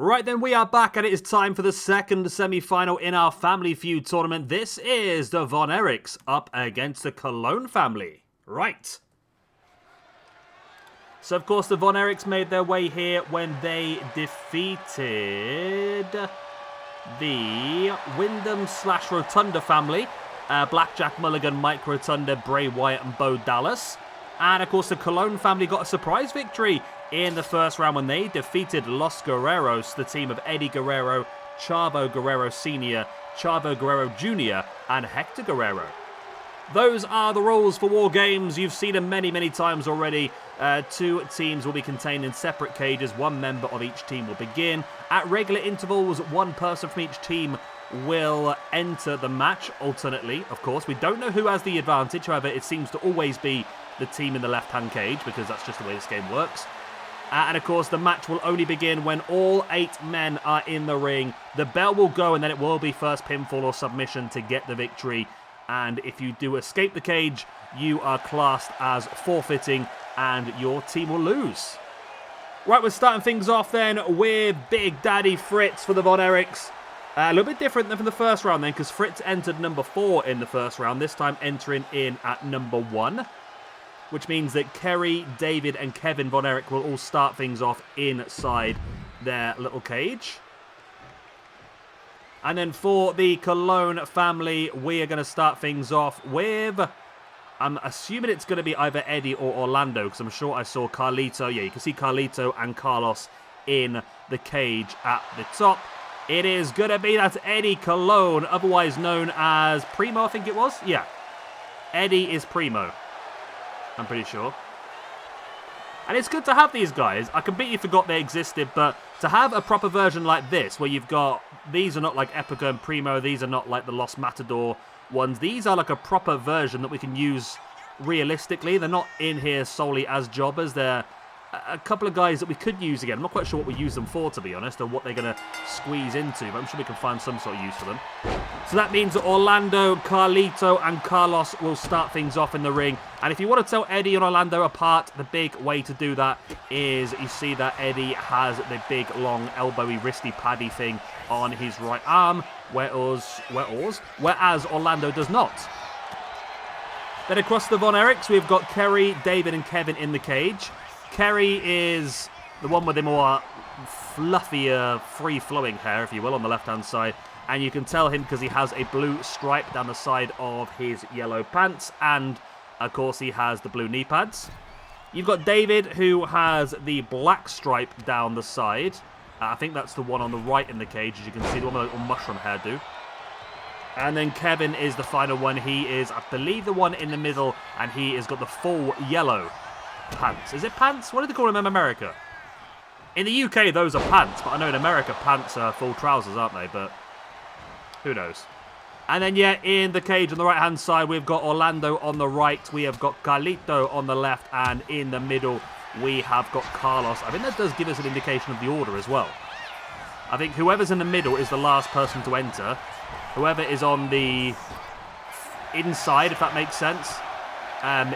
Right then, we are back and it is time for the second semi-final in our Family Feud tournament. This is the Von Erichs up against the Colón family. Right. So, of course, the Von Erichs made their way here when they defeated the Wyndham/Rotunda family. Blackjack Mulligan, Mike Rotunda, Bray Wyatt and Bo Dallas. And, of course, the Colón family got a surprise victory in the first round when they defeated Los Guerreros, the team of Eddie Guerrero, Chavo Guerrero Sr., Chavo Guerrero Jr., and Hector Guerrero. Those are the rules for WarGames. You've seen them many, many times already. Two teams will be contained in separate cages. One member of each team will begin. At regular intervals, one person from each team will enter the match. Alternately, of course, we don't know who has the advantage. However, it seems to always be the team in the left-hand cage because that's just the way this game works. And of course, the match will only begin when all 8 men are in the ring. The bell will go and then it will be first pinfall or submission to get the victory. And if you do escape the cage, you are classed as forfeiting and your team will lose. Right, we're starting things off then with Big Daddy Fritz for the Von Erichs. A little bit different than from the first round then, because Fritz entered number 4 in the first round, this time entering in at number 1. Which means that Kerry, David and Kevin Von Erich will all start things off inside their little cage. And then for the Colón family, we are going to start things off with, I'm assuming it's going to be either Eddie or Orlando, because I'm sure I saw Carlito. Yeah, you can see Carlito and Carlos in the cage at the top. It is going to be that Eddie Colón, otherwise known as Primo, I think it was. Yeah, Eddie is Primo. I'm pretty sure. And it's good to have these guys. I completely forgot they existed, but to have a proper version like this, where you've got, these are not like Epico and Primo, these are not like the Los Matador ones. These are like a proper version that we can use realistically. They're not in here solely as jobbers. They're a couple of guys that we could use again. I'm not quite sure what we use them for, to be honest, or what they're going to squeeze into, but I'm sure we can find some sort of use for them. So that means that Orlando, Carlito, and Carlos will start things off in the ring. And if you want to tell Eddie and Orlando apart, the big way to do that is you see that Eddie has the big, long, elbowy, wristy, paddy thing on his right arm, whereas Orlando does not. Then across the Von Erichs, we've got Kerry, David, and Kevin in the cage. Kerry is the one with the more fluffier, free-flowing hair, if you will, on the left-hand side. And you can tell him because he has a blue stripe down the side of his yellow pants. And, of course, he has the blue knee pads. You've got David, who has the black stripe down the side. I think that's the one on the right in the cage, as you can see, the one with a little mushroom hairdo. And then Kevin is the final one. He is, I believe, the one in the middle, and he has got the full yellow pants. Is it pants? What do they call them in America? In the UK, those are pants, but I know in America, pants are full trousers, aren't they? But who knows? And then, yeah, in the cage on the right-hand side, we've got Orlando on the right. We have got Carlito on the left, and in the middle, we have got Carlos. I think that does give us an indication of the order as well. I think whoever's in the middle is the last person to enter. Whoever is on the inside, if that makes sense,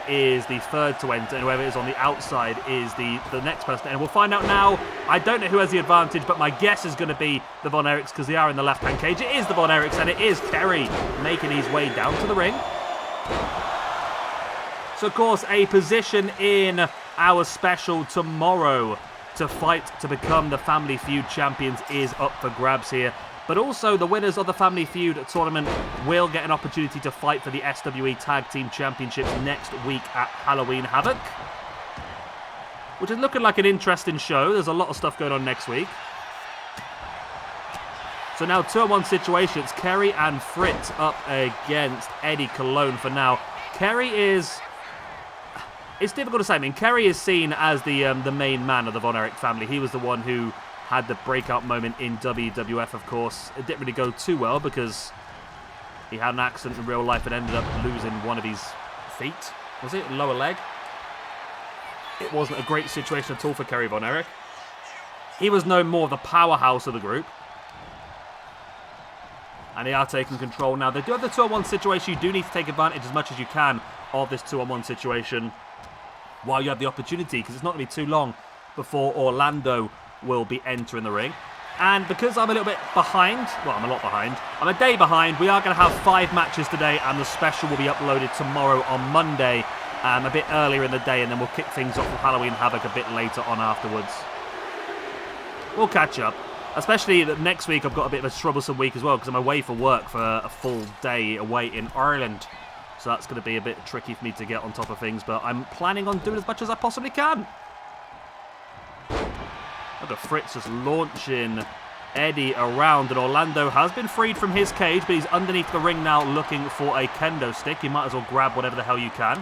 is the third to enter, and whoever is on the outside is the next person. And we'll find out now. I don't know who has the advantage, but my guess is going to be the Von Erichs because they are in the left-hand cage. It is the Von Erichs, and it is Kerry making his way down to the ring. So, of course, a position in our special tomorrow to fight to become the Family Feud champions is up for grabs here. But also, the winners of the Family Feud tournament will get an opportunity to fight for the SWE Tag Team Championships next week at Halloween Havoc, which is looking like an interesting show. There's a lot of stuff going on next week. So now, 2-on-1 situation. It's Kerry and Fritz up against Eddie Colón for now. Kerry is... It's difficult to say. I mean, Kerry is seen as the main man of the Von Erich family. He was the one who had the breakout moment in WWF, of course. It didn't really go too well because he had an accident in real life and ended up losing one of his feet. Was it? Lower leg? It wasn't a great situation at all for Kerry Von Erich. He was known more of the powerhouse of the group. And they are taking control now. They do have the 2-on-1 situation. You do need to take advantage as much as you can of this 2-on-1 situation while you have the opportunity, because it's not going to be too long before Orlando will be entering the ring. And because I'm a little bit behind, well, I'm a lot behind, I'm a day behind, we are going to have 5 matches today, and the special will be uploaded tomorrow on Monday, a bit earlier in the day, and then we'll kick things off with Halloween Havoc a bit later on afterwards. We'll catch up. Especially that next week I've got a bit of a troublesome week as well, because I'm away for work for a full day away in Ireland. So that's going to be a bit tricky for me to get on top of things, but I'm planning on doing as much as I possibly can. Look at Fritz just launching Eddie around, and Orlando has been freed from his cage, but he's underneath the ring now looking for a kendo stick. You might as well grab whatever the hell you can.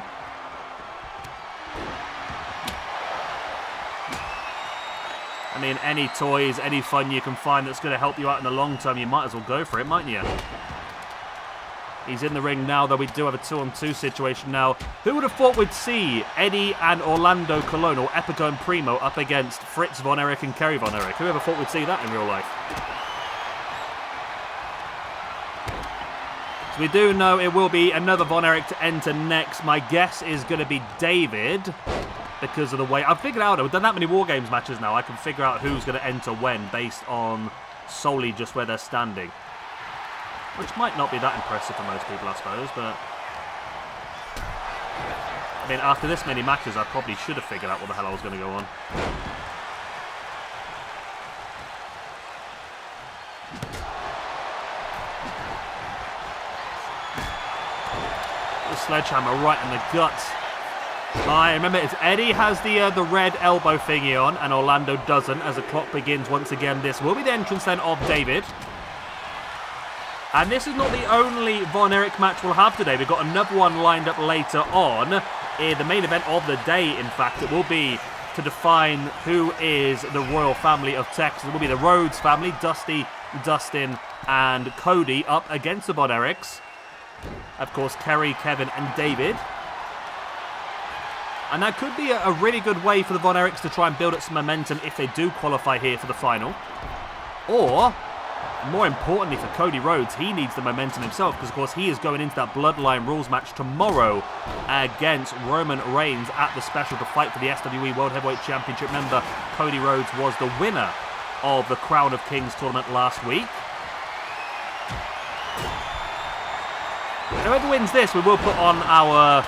I mean, any toys, any fun you can find that's going to help you out in the long term, you might as well go for it, mightn't you? He's in the ring now, though we do have a 2-on-2 situation now. Who would have thought we'd see Eddie and Orlando Colón, or Epico and Primo, up against Fritz Von Erich and Kerry Von Erich? Whoever thought we'd see that in real life? So we do know it will be another Von Erich to enter next. My guess is going to be David, because of the way... I've figured out, I've done that many WarGames matches now, I can figure out who's going to enter when, based on solely just where they're standing. Which might not be that impressive for most people, I suppose, but... I mean, after this many matches, I probably should have figured out what the hell I was going to go on. The sledgehammer right in the guts. I remember it's Eddie has the red elbow thingy on, and Orlando doesn't, as the clock begins once again. This will be the entrance then of David. And this is not the only Von Erich match we'll have today. We've got another one lined up later on. The main event of the day, in fact. It will be to define who is the royal family of Texas. It will be the Rhodes family, Dusty, Dustin, and Cody up against the Von Erichs. Of course, Kerry, Kevin, and David. And that could be a really good way for the Von Erichs to try and build up some momentum if they do qualify here for the final. Or... more importantly for Cody Rhodes, he needs the momentum himself, because of course he is going into that Bloodline Rules match tomorrow against Roman Reigns at the special to fight for the SWE World Heavyweight Championship. Remember, Cody Rhodes was the winner of the Crown of Kings tournament last week. Whoever wins this, we will put on our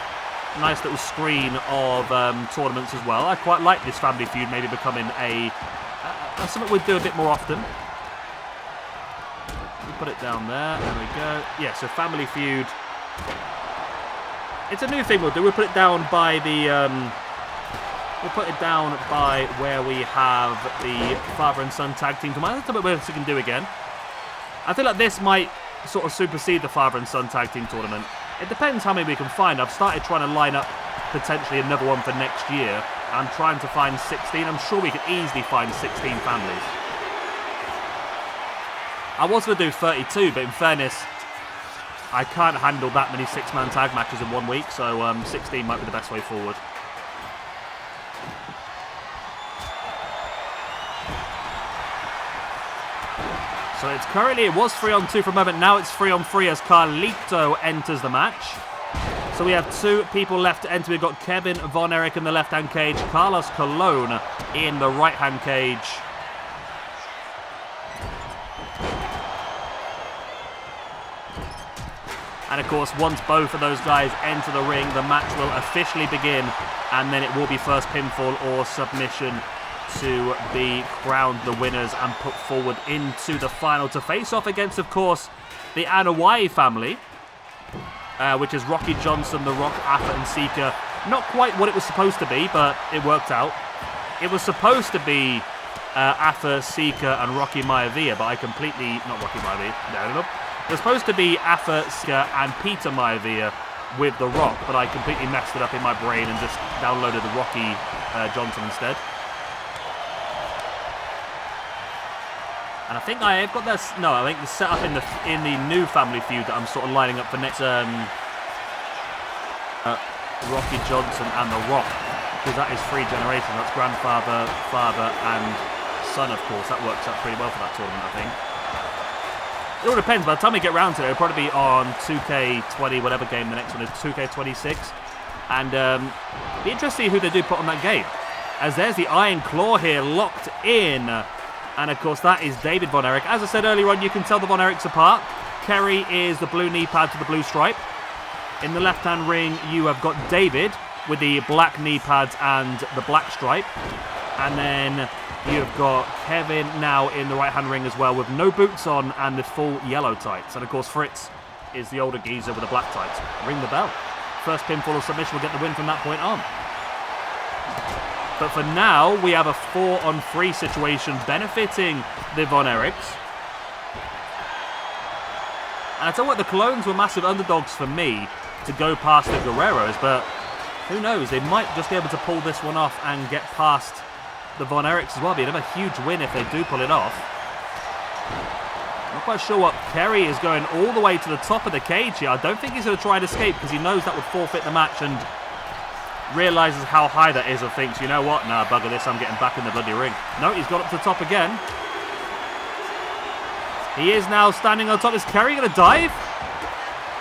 nice little screen of tournaments as well. I quite like this family feud maybe becoming something we'd do a bit more often. Put it down there. There we go. Yeah, so Family Feud. It's a new thing we'll do. We'll put it down by the... we'll put it down by where we have the father and son tag team tournament. That's something we can do again. I feel like this might sort of supersede the father and son tag team tournament. It depends how many we can find. I've started trying to line up potentially another one for next year. I'm trying to find 16. I'm sure we could easily find 16 families. I was going to do 32, but in fairness, I can't handle that many 6-man tag matches in 1 week, so 16 might be the best way forward. So it's currently, it was 3-on-2 for a moment, now it's 3-on-3 as Carlito enters the match. So we have 2 people left to enter. We've got Kevin Von Erich in the left-hand cage, Carlos Colón in the right-hand cage. And of course, once both of those guys enter the ring, the match will officially begin, and then it will be first pinfall or submission to be crowned the winners and put forward into the final to face off against, of course, the Anoa'i family, which is Rocky Johnson, The Rock, Afa, and Sika. Not quite what it was supposed to be, but it worked out. It was supposed to be Afa, Sika, and Rocky Maivia, but I completely... not Rocky Maivia, no. It was supposed to be Afa, Sika, and Peter Maivia with The Rock, but I completely messed it up in my brain and just downloaded the Rocky Johnson instead. And I think I've got this... no, I think the setup in the new Family Feud that I'm sort of lining up for next... Rocky Johnson and The Rock, because that is 3 generations. That's grandfather, father, and son, of course. That works out pretty well for that tournament, I think. It all depends. By the time we get around to it, it'll probably be on 2K20, whatever game the next one is, 2K26. And be interesting who they do put on that game. As there's the Iron Claw here locked in And, of course, that is David Von Erich. As I said earlier on, you can tell the Von Erichs apart. Kerry is the blue knee pad to the blue stripe. In the left-hand ring, you have got David with the black knee pads and the black stripe. And then you've got Kevin now in the right-hand ring as well with no boots on and the full yellow tights. And, of course, Fritz is the older geezer with the black tights. Ring the bell. First pinfall or submission will get the win from that point on. But for now, we have a 4-on-3 situation benefiting the Von Erichs. And I tell you what, the Colóns were massive underdogs for me to go past the Guerreros, but who knows, they might just be able to pull this one off and get past the Von Erichs as well. Be another huge win if they do pull it off. Not quite sure what Kerry is going all the way to the top of the cage here. I don't think he's going to try and escape because he knows that would forfeit the match and realises how high that is and thinks, you know what, nah, bugger this, I'm getting back in the bloody ring. No, he's got up to the top again. He is now standing on top. Is Kerry going to dive?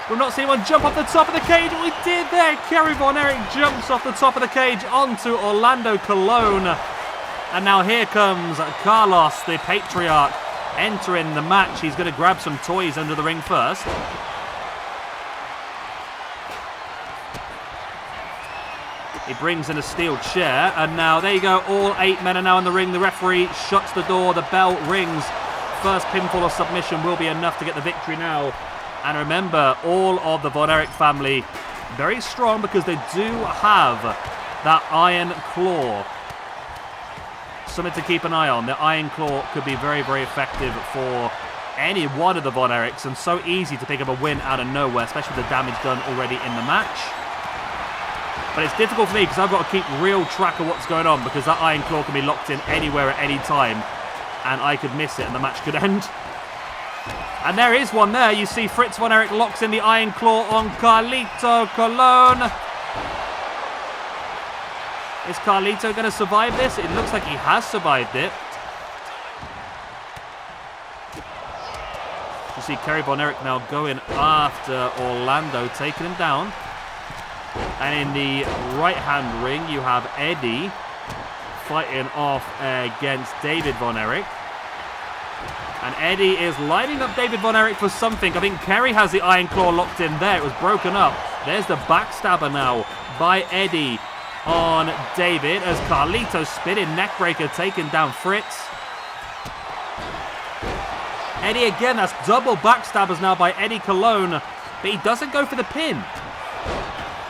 We've not seen one jump off the top of the cage. We did there. Kerry Von Erich jumps off the top of the cage onto Orlando Colón. And now here comes Carlos, the Patriarch, entering the match. He's going to grab some toys under the ring first. He brings in a steel chair. And now, there you go. All 8 men are now in the ring. The referee shuts the door. The bell rings. First pinfall or submission will be enough to get the victory now. And remember, all of the Von Erich family very strong because they do have that Iron Claw. Something to keep an eye on. The Iron Claw could be very, very effective for any one of the Von Erichs and so easy to pick up a win out of nowhere, especially with the damage done already in the match. But it's difficult for me because I've got to keep real track of what's going on because that Iron Claw can be locked in anywhere at any time. And I could miss it and the match could end. And there is one there. You see Fritz Von Erich locks in the Iron Claw on Carlito Colón. Is Carlito going to survive this? It looks like he has survived it. You see Kerry Von Erich now going after Orlando, taking him down. And in the right-hand ring, you have Eddie fighting off against David Von Erich. And Eddie is lining up David Von Erich for something. I think Kerry has the Iron Claw locked in there. It was broken up. There's the backstabber now by Eddie on David as Carlito spinning neckbreaker taking down Fritz. Eddie again, that's double backstabbers now by Eddie Colón. But he doesn't go for the pin.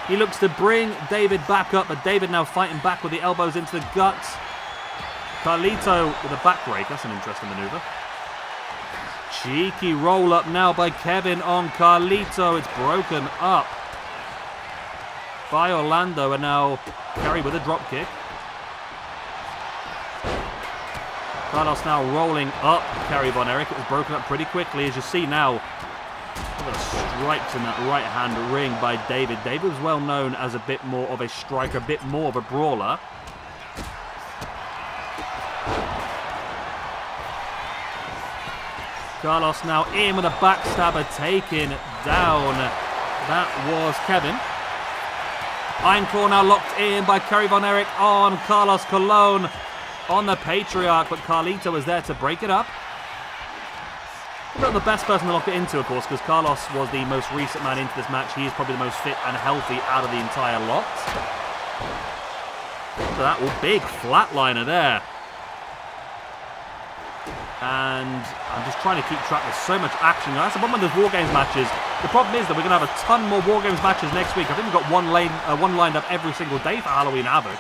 He looks to bring David back up, but David now fighting back with the elbows into the guts. Carlito with a backbreak. That's an interesting maneuver. Cheeky roll up now by Kevin on Carlito. It's broken up by Orlando, and now Kerry with a drop kick. Carlos now rolling up Kerry Von Erich. It was broken up pretty quickly, as you see now. Look at the stripes in that right-hand ring by David. David was well known as a bit more of a striker, a bit more of a brawler. Carlos now in with a backstabber, taken down. That was Kevin. Iron Claw now locked in by Kerry Von Erich on Carlos Colón on the Patriarch, but Carlito was there to break it up. Not the best person to lock it into, of course, because Carlos was the most recent man into this match. He is probably the most fit and healthy out of the entire lot. So that was big flatliner there. And I'm just trying to keep track. There's so much action. That's the problem with those WarGames matches. The problem is that we're going to have a ton more WarGames matches next week. I think we've got one lined up every single day for Halloween Havoc.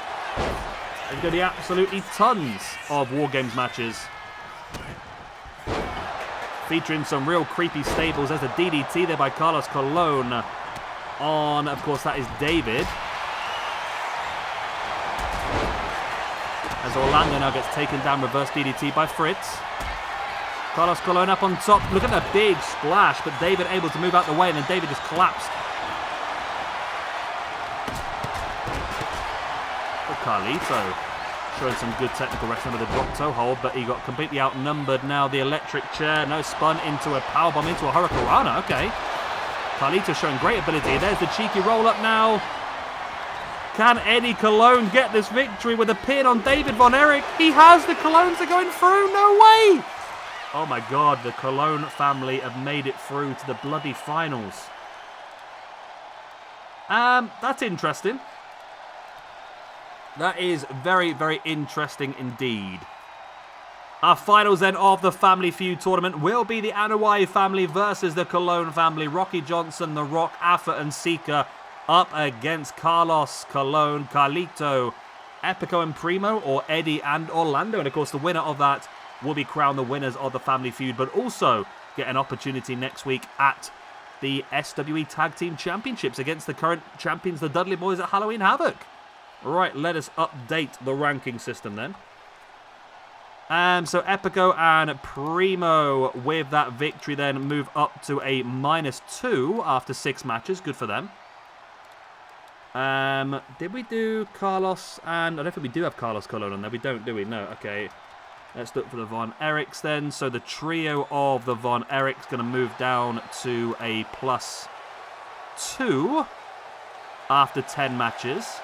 There's going to be absolutely tons of WarGames matches. Featuring some real creepy stables. There's a DDT there by Carlos Colón on, of course, that is David. As Orlando now gets taken down, reverse DDT by Fritz. Carlos Colón up on top. Look at that big splash, but David able to move out the way, and then David just collapsed. But Carlito showing some good technical wrestling with a drop toe hold, but he got completely outnumbered now. The electric chair, no, spun into a powerbomb, into a hurricanrana. Okay. Carlito showing great ability. There's the cheeky roll up now. Can Eddie Colón get this victory with a pin on David Von Erich? He has. The Colóns are going through. No way. Oh my God, the Colón family have made it through to the bloody finals. That's interesting. That is very, very interesting indeed. Our finals then of the Family Feud tournament will be the Anoa'i family versus the Colón family. Rocky Johnson, The Rock, Afa and Sika up against Carlos, Colón, Carlito, Epico and Primo, or Eddie and Orlando. And of course the winner of that will be crowned the winners of the Family Feud, but also get an opportunity next week at the SWE Tag Team Championships against the current champions, the Dudley Boys at Halloween Havoc. Right, let us update the ranking system then. So Epico and Primo with that victory then move up to a -2 after 6 matches. Good for them. Did we do Carlos and... I don't think we do have Carlos Colón on there. We don't, do we? No, okay. Let's look for the Von Erichs then. So the trio of the Von Erichs going to move down to a +2 after 10 matches.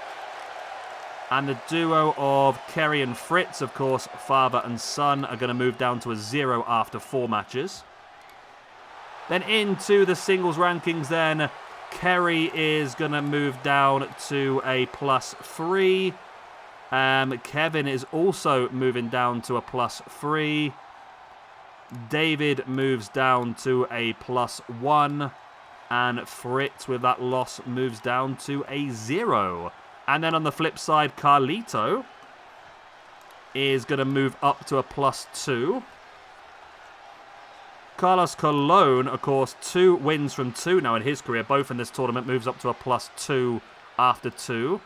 And the duo of Kerry and Fritz, of course, father and son, are going to move down to a 0 after 4 matches. Then into the singles rankings then, Kerry is going to move down to a +3. Kevin is also moving down to a +3. David moves down to a +1. And Fritz, with that loss, moves down to a 0. And then on the flip side, Carlito is going to move up to a +2. Carlos Colón, of course, 2 wins from 2 now in his career, both in this tournament, moves up to a +2 after 2.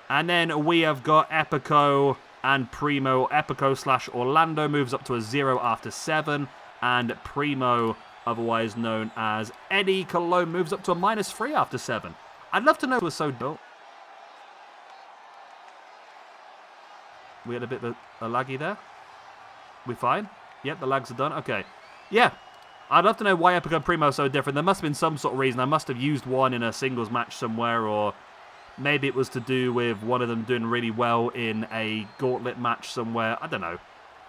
And then we have got Epico and Primo. Epico/Orlando moves up to a 0 after 7. And Primo, otherwise known as Eddie Colón, moves up to a -3 after 7. I'd love to know who was so dull. We had a bit of a laggy there. We fine? Yep, the lags are done. Okay. Yeah. I'd love to know why Epico and Primo are so different. There must have been some sort of reason. I must have used one in a singles match somewhere, or maybe it was to do with one of them doing really well in a gauntlet match somewhere. I don't know.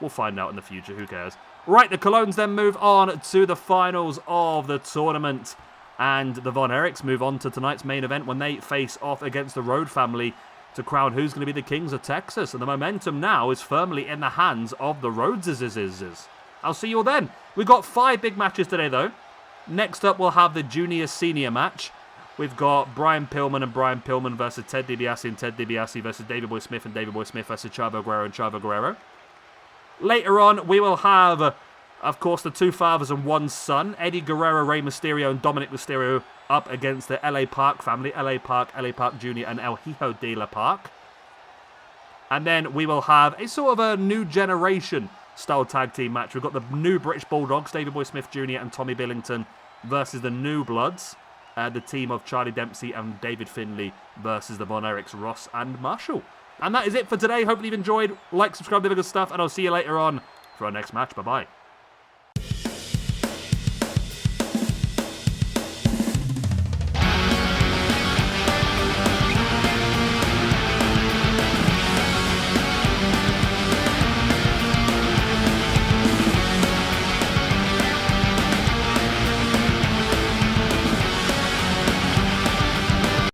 We'll find out in the future. Who cares? Right, the Colóns then move on to the finals of the tournament. And the Von Erichs move on to tonight's main event when they face off against the Road family to crown who's going to be the Kings of Texas. And the momentum now is firmly in the hands of the Rhodeses. I'll see you all then. We've got 5 big matches today, though. Next up, we'll have the junior-senior match. We've got Brian Pillman and Brian Pillman versus Ted DiBiase and Ted DiBiase versus David Boy Smith and David Boy Smith versus Chavo Guerrero and Chavo Guerrero. Later on, we will have, of course, the 2 fathers and 1 son, Eddie Guerrero, Rey Mysterio, and Dominic Mysterio, up against the LA Park family, LA Park Jr., and El Hijo de la Park. And then we will have a sort of a new generation style tag team match. We've got the new British Bulldogs, David Boy Smith Jr. and Tommy Billington, versus the New Bloods, the team of Charlie Dempsey and David Finlay, versus the Von Erichs, Ross and Marshall. And that is it for today. Hopefully you've enjoyed. Like, subscribe, do the good stuff, and I'll see you later on for our next match. Bye-bye.